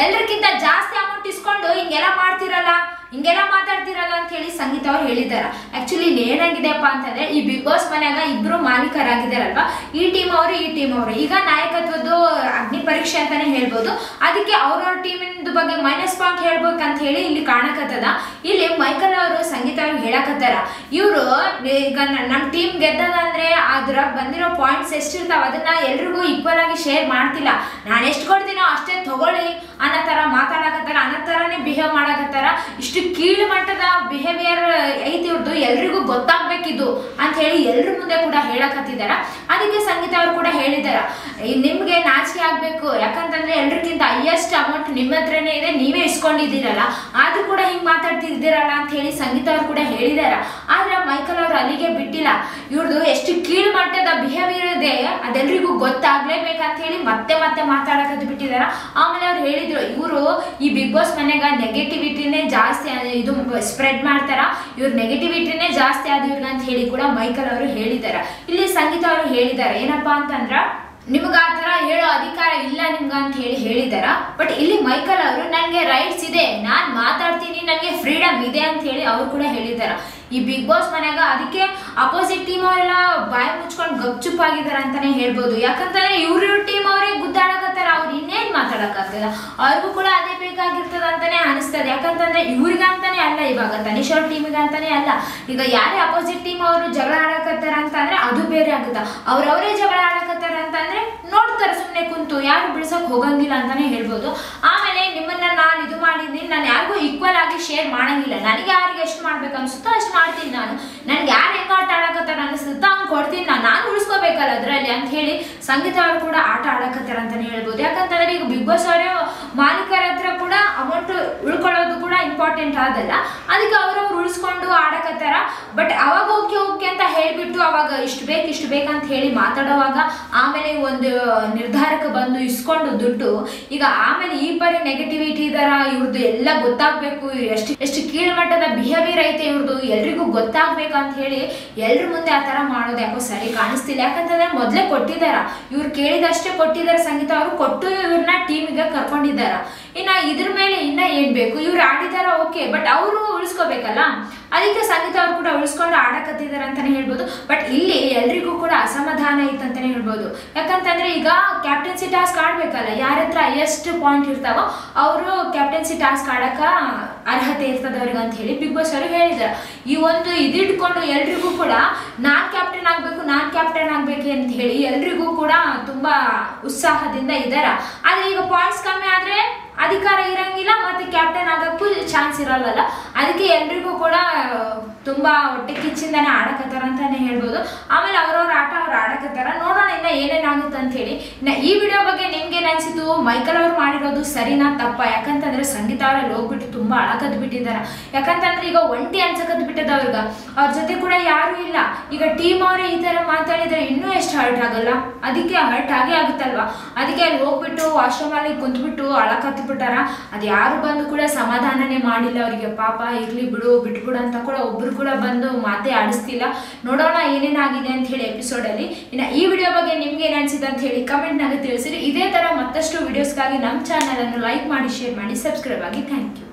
ಎಲ್ಲರಿಗಿಂತ ಜಾಸ್ತಿ ಅಮೌಂಟ್ ಇಸ್ಕೊಂಡು ಹಿಂಗೆಲ್ಲ ಮಾಡ್ತಿರಲ್ಲ, ಹಿಂಗೆಲ್ಲ ಮಾತಾಡ್ತಿರಲ್ಲ ಅಂತ ಹೇಳಿ ಸಂಗೀತ ಅವ್ರು ಹೇಳಿದ್ದಾರೆ. ಆಕ್ಚುಲಿ ಇಲ್ಲಿ ಏನಾಗಿದೆಯಪ್ಪ ಅಂತಂದ್ರೆ ಈ ಬಿಗ್ ಬಾಸ್ ಮನ್ಯಾಗ ಇಬ್ರು ಮಾಲೀಕರಾಗಿದ್ದಾರಲ್ವಾ, ಈ ಟೀಮ್ ಅವರು ಈಗ ನಾಯಕತ್ವದ ಅಗ್ನಿ ಪರೀಕ್ಷೆ ಅಂತಾನೆ ಹೇಳ್ಬೋದು. ಅದಕ್ಕೆ ಅವ್ರವ್ರ ಟೀಮಿನ ಬಗ್ಗೆ ಮೈನಸ್ ಪಾಯಿಂಟ್ ಹೇಳ್ಬೇಕಂತ ಹೇಳಿ ಇಲ್ಲಿ ಕಾಣಕತ್ತದ. ಇಲ್ಲಿ ಮೈಕಲ್ ಅವರು ಸಂಗೀತ ಅವ್ರು ಹೇಳಕತ್ತಾರ, ಇವರು ಈಗ ನಮ್ಮ ಟೀಮ್ ಗೆದ್ದದ ಅಂದ್ರೆ ಅದ್ರ ಬಂದಿರೋ ಪಾಯಿಂಟ್ಸ್ ಎಷ್ಟಿರ್ತಾವ ಅದನ್ನ ಎಲ್ರಿಗೂ ಈಕ್ವಲ್ ಆಗಿ ಶೇರ್ ಮಾಡ್ತಿಲ್ಲ, ನಾನು ಎಷ್ಟು ಕೊಡ್ತೀನೋ ಅಷ್ಟೇ ತಗೊಳ್ಳಿ ಅನ್ನೋ ತರ ಮಾತಾಡಕತ್ತಾರ, ಅನ್ನೋ ತರನೇ ಬಿಹೇವ್ ಮಾಡಕತ್ತಾರ. ಇಷ್ಟು ಕೀಳು ಮಟ್ಟದ ಬಿಹೇವಿಯರ್ ಐತಿ ಇವ್ರದ್ದು, ಎಲ್ರಿಗೂ ಗೊತ್ತಾಗ್ಬೇಕಿದ್ದು ಅಂತ ಹೇಳಿ ಎಲ್ರ ಮುಂದೆ ಕೂಡ ಹೇಳಕತ್ತಿದಾರ. ಅದಕ್ಕೆ ಸಂಗೀತ ಅವರು ಕೂಡ ಹೇಳಿದಾರ, ನಿಮ್ಗೆ ನಾಚಿಕೆ ಆಗ್ಬೇಕು, ಯಾಕಂತಂದ್ರೆ ಎಲ್ರಿಗಿಂತ ಹೈಯೆಸ್ಟ್ ಅಮೌಂಟ್ ನಿಮ್ಮ ಹತ್ರನೇ ಇದೆ, ನೀವೇ ಇಸ್ಕೊಂಡಿದ್ದೀರಲ್ಲ, ಆದ್ರೂ ಕೂಡ ಹಿಂಗ್ ಮಾತಾಡ್ತಿದ್ದೀರಲ್ಲ ಅಂತ ಹೇಳಿ ಸಂಗೀತ ಅವ್ರು ಕೂಡ ಹೇಳಿದಾರ. ಆದ್ರೆ ಮೈಕಲ್ ಅವರು ಅಲ್ಲಿಗೆ ಬಿಟ್ಟಿಲ್ಲ, ಇವ್ರದ್ದು ಎಷ್ಟು ಕೀಳು ಮಟ್ಟದ ಬಿಹೇವಿಯರ್ ಇದೆ ಅದೆಲ್ರಿಗೂ ಗೊತ್ತಾಗ್ಲೇಬೇಕಂತ ಹೇಳಿ ಮತ್ತೆ ಮತ್ತೆ ಮಾತಾಡಕತ್ ಬಿಟ್ಟಿದಾರ. ಆಮೇಲೆ ಅವ್ರು ಹೇಳಿದ್ರು, ಇವರು ಈ ಬಿಗ್ ಬಾಸ್ ಮನೆಗ ನೆಗೆಟಿವಿಟಿನೇ ಜಾಸ್ತಿ ಇದು ಸ್ಪ್ರೆಡ್ ಮಾಡ್ತಾರ, ಇವ್ರ ನೆಗೆಟಿವಿಟಿನೇ ಜಾಸ್ತಿ ಆದ ಇವ್ರಿಗೆ ಅಂತ ಹೇಳಿ ಕೂಡ ಮೈಕಲ್ ಅವರು ಹೇಳಿದಾರ. ಇಲ್ಲಿ ಸಂಗೀತ ಅವರು ಹೇಳಿದಾರೆ ಏನಪ್ಪಾ ಅಂತಂದ್ರ, ನಿಮ್ಗ ಆ ತರ ಹೇಳೋ ಅಧಿಕಾರ ಇಲ್ಲ ನಿಮ್ಗ ಅಂತ ಹೇಳಿ ಹೇಳಿದಾರ. ಬಟ್ ಇಲ್ಲಿ ಮೈಕಲ್ ಅವರು ನನ್ಗೆ ರೈಟ್ಸ್ ಇದೆ, ನಾನ್ ಮಾತಾಡ್ತೀನಿ, ನನ್ಗೆ ಫ್ರೀಡಮ್ ಇದೆ ಅಂತ ಹೇಳಿ ಅವ್ರು ಕೂಡ ಹೇಳಿದಾರ. ಈ ಬಿಗ್ ಬಾಸ್ ಮನ್ಯಾಗ ಅದಕ್ಕೆ ಅಪೋಸಿಟ್ ಟೀಮ್ ಅವರೆಲ್ಲ ಬಾಯಿ ಮುಚ್ಕೊಂಡು ಗಪ್ಚುಪ್ ಆಗಿದಾರ ಅಂತಾನೆ ಹೇಳ್ಬೋದು. ಯಾಕಂತಂದ್ರೆ ಇವ್ರ ಟೀಮ್ ಅವ್ರಿಗೆ ಗುದ್ದಾಡಕತ್ತಾರ, ಅವ್ರು ಇನ್ನೇನ್ ಮಾತಾಡಕ್ಕಾಗ್ತದ, ಅವ್ರಿಗೂ ಕೂಡ ಅದೇ ಬೇಕಾಗಿರ್ತದ ಅಂತಾನೆ ಅನಿಸ್ತದೆ. ಯಾಕಂತಂದ್ರೆ ಇವ್ರಿಗಂತಾನೆ ಅಲ್ಲ, ಇವಾಗ ತನಿಷ್ ಅವ್ರ ಟೀಮಿಗೆ ಅಂತಾನೆ ಅಲ್ಲ, ಈಗ ಯಾರೇ ಅಪೋಸಿಟ್ ಟೀಮ್ ಅವರು ಜಗಳ ಆಡಕತ್ತಾರ ಅಂತಂದ್ರೆ ಅದು ಬೇರೆ ಆಗುತ್ತ, ಅವ್ರವರೇ ಜಗಳ ಆಡಕತ್ತಾರ ಅಂತಂದ್ರೆ ನೋಡ್ತಾರ ಸುಮ್ನೆ ಕುಂತು, ಯಾರು ಬಿಡ್ಸಕ್ ಹೋಗಂಗಿಲ್ಲ ಅಂತಾನೆ ಹೇಳ್ಬೋದು. ಆಮೇಲೆ ನಿಮ್ಮನ್ನ ನಾನು ಇದು ಮಾಡಿದೀನಿ, ನಾನು ಯಾರಿಗೂ ಈಕ್ವಲ್ ಆಗಿ ಶೇರ್ ಮಾಡಂಗಿಲ್ಲ, ನನಗೆ ಯಾರಿಗೆ ಎಷ್ಟು ಮಾಡ್ಬೇಕು ಅನ್ಸುತ್ತೋ ಅಷ್ಟು ಮಾಡ್ತೀನಿ, ನನ್ಗೆ ಯಾರು ಹೆಂಗ ಆಟ ಆಡಕತ್ತಾರ ಅನಿಸುತ್ತಾ ಹಂಗೆ ಕೊಡ್ತೀನಿ, ನಾನು ಉಳಿಸ್ಕೋಬೇಕಲ್ಲ ಅದ್ರಲ್ಲಿ ಅಂತ ಹೇಳಿ ಸಂಗೀತ ಅವರು ಕೂಡ ಆಟ ಆಡಕತ್ತಾರ ಅಂತಾನೆ ಹೇಳ್ಬೋದು. ಯಾಕಂತಂದ್ರೆ ಈಗ ಬಿಗ್ ಬಾಸ್ ಅವರ ಮಾಲೀಕರ ಹತ್ರ ಕೂಡ ಅಮೌಂಟ್ ಉಳ್ಕೊಳ್ಳೋದು ಕೂಡ ಇಂಪಾರ್ಟೆಂಟ್ ಆದಲ್ಲ, ಅದಕ್ಕೆ ಅವ್ರವ್ರು ಉಳಿಸ್ಕೊಂಡು ಆಡಕತ್ತಾರ. ಬಟ್ ಅವಾಗ ಓಕೆ ಅಂತ ಹೇಳ್ಬಿಟ್ಟು ಅವಾಗ ಇಷ್ಟು ಬೇಕಂತ ಹೇಳಿ ಮಾತಾಡುವಾಗ ಆಮೇಲೆ ಒಂದು ನಿರ್ಧಾರಕ್ಕೆ ಬಂದು ಇಸ್ಕೊಂಡು ದುಡ್ಡು, ಈಗ ಆಮೇಲೆ ಈ ಪರಿ ನೆಗೆಟಿವಿಟಿ ಇದಾರ, ಇವ್ರದ್ದು ಎಲ್ಲ ಗೊತ್ತಾಗ್ಬೇಕು, ಎಷ್ಟು ಕೀಳ್ಮಟ್ಟದ ಬಿಹೇವಿಯರ್ ಐತೆ ಇವ್ರದ್ದು, ಎಲ್ರಿಗೂ ಗೊತ್ತಾಗ್ಬೇಕಂತ ಹೇಳಿ ಎಲ್ರ ಮುಂದೆ ಆ ತರ ಮಾಡೋದು ಯಾಕೋ ಸರಿ ಕಾಣಿಸ್ತಿಲ್ಲ. ಯಾಕಂತಂದ್ರೆ ಮೊದ್ಲೇ ಕೊಟ್ಟಿದಾರ, ಇವ್ರು ಕೇಳಿದಷ್ಟೇ ಕೊಟ್ಟಿದ್ದಾರೆ, ಸಂಗೀತ ಅವರು ಕೊಟ್ಟು ಇವ್ರನ್ನ ಟೀಮಿಗೆ ಕರ್ಕೊಂಡಿದ್ದಾರ. ಇನ್ನ ಇದ್ರ ಮೇಲೆ ಇನ್ನ ಏನ್ ಬೇಕು, ಇವ್ರು ಆಡಿದಾರ ಓಕೆ, ಬಟ್ ಅವರು ಉಳಿಸ್ಕೋಬೇಕಲ್ಲ, ಅದಕ್ಕೆ ಸಂಗೀತ ಅವ್ರು ಕೂಡ ಉಳಿಸ್ಕೊಂಡು ಆಡಕತ್ತಿದಾರ ಅಂತಾನೆ ಹೇಳ್ಬೋದು. ಬಟ್ ಇಲ್ಲಿ ಎಲ್ರಿಗೂ ಕೂಡ ಅಸಮಾಧಾನ ಇತ್ತಂತಾನೆ ಹೇಳ್ಬೋದು. ಯಾಕಂತಂದ್ರೆ ಈಗ ಕ್ಯಾಪ್ಟನ್ಸಿ ಟಾಸ್ಕ್ ಆಡ್ಬೇಕಲ್ಲ, ಯಾರ ಹತ್ರ ಹೈಯೆಸ್ಟ್ ಪಾಯಿಂಟ್ ಇರ್ತಾವೋ ಅವರು ಕ್ಯಾಪ್ಟನ್ಸಿ ಟಾಸ್ಕ್ ಆಡಕ ಅರ್ಹತೆ ಇರ್ತದ ಅವ್ರಿಗೆ ಅಂತ ಹೇಳಿ ಬಿಗ್ ಬಾಸ್ ಅವರು ಹೇಳಿದಾರೆ. ಈ ಒಂದು ಇದಿಟ್ಕೊಂಡು ಎಲ್ರಿಗೂ ಕೂಡ ನಾನ್ ಕ್ಯಾಪ್ಟನ್ ಆಗ್ಬೇಕು ಅಂತ ಹೇಳಿ ಎಲ್ರಿಗೂ ಕೂಡ ತುಂಬಾ ಉತ್ಸಾಹದಿಂದ ಇದಾರ. ಆದ್ರೆ ಈಗ ಪಾಯಿಂಟ್ಸ್ ಕಮ್ಮಿ ಆದ್ರೆ ಅಧಿಕಾರ ಇರಂಗಿಲ್ಲ, ಮತ್ತೆ ಕ್ಯಾಪ್ಟನ್ ಆಗಕ್ಕೂ ಚಾನ್ಸ್ ಇರಲ್ಲ. ಅದಕ್ಕೆ ಎಲ್ರಿಗೂ ಕೂಡ ತುಂಬಾ ಹೊಟ್ಟೆ ಕಿಚ್ಚಿಂದಾನೆ ಆಡಕತ್ತಾರ ಅಂತಾನೆ ಹೇಳ್ಬೋದು. ಆಮೇಲೆ ಅವ್ರವ್ರ ಆಟ ಅವ್ರು ಆಡಕತ್ತಾರ, ನೋಡೋಣ ಇನ್ನ ಏನೇನಾಗುತ್ತೆ ಅಂತ ಹೇಳಿ. ಇನ್ನ ಈ ವಿಡಿಯೋ ಬಗ್ಗೆ ನಿಮ್ಗೆ ಏನ್ ಅನ್ಸಿತು, ಮೈಕಲ್ ಅವ್ರು ಮಾಡಿರೋದು ಸರಿನಾ ತಪ್ಪ? ಯಾಕಂತಂದ್ರೆ ಸಂಗೀತ ಅವರಲ್ಲಿ ಹೋಗ್ಬಿಟ್ಟು ತುಂಬಾ ಅಳಕದ್ ಬಿಟ್ಟಿದಾರ. ಯಾಕಂತಂದ್ರೆ ಈಗ ಒಂಟಿ ಅನ್ಸಕದ್ ಬಿಟ್ಟದ ಅವ್ರಿಗ, ಅವ್ರ ಜೊತೆ ಕೂಡ ಯಾರು ಇಲ್ಲ. ಈಗ ಟೀಮ್ ಅವರೇ ಈ ತರ ಮಾತಾಡಿದ್ರೆ ಇನ್ನೂ ಎಷ್ಟು ಹರ್ಟ್ ಆಗಲ್ಲ, ಅದಕ್ಕೆ ಹರ್ಟ್ ಆಗೇ ಆಗುತ್ತಲ್ವಾ. ಅದಕ್ಕೆ ಅಲ್ಲಿ ಹೋಗ್ಬಿಟ್ಟು ವಾಶ್ರೂಮ್ ಅಲ್ಲಿ ಕುಂತ್ಬಿಟ್ಟು ಅಳಕತ್ ಬಿಟ್ಟಾರ. ಅದು ಯಾರು ಬಂದು ಕೂಡ ಸಮಾಧಾನನೇ ಮಾಡಿಲ್ಲ ಅವರಿಗೆ. ಪಾಪ ಇರ್ಲಿ ಬಿಟ್ಬಿಡು ಅಂತ ಕೂಡ ಒಬ್ರು ಕೂಡ ಬಂದು ಮಾತೇ ಆಡಿಸ್ತಿಲ್ಲ. ನೋಡೋಣ ಏನೇನಾಗಿದೆ ಅಂತ ಹೇಳಿ ಎಪಿಸೋಡ್ ಅಲ್ಲಿ. ಇನ್ನ ಈ ವಿಡಿಯೋ ಬಗ್ಗೆ ನಿಮ್ಗೆ ಏನ್ ಅನ್ಸಿದೆ ಅಂತ ಹೇಳಿ ಕಮೆಂಟ್ ನಾಗ ತಿಳಿಸಿರಿ. ಇದೇ ತರ ಮತ್ತಷ್ಟು ವಿಡಿಯೋಸ್ಗಾಗಿ ನಮ್ಮ ಚಾನಲ್ ಅನ್ನು ಲೈಕ್ ಮಾಡಿ, ಶೇರ್ ಮಾಡಿ, ಸಬ್ಸ್ಕ್ರೈಬ್ ಆಗಿ. Thank you.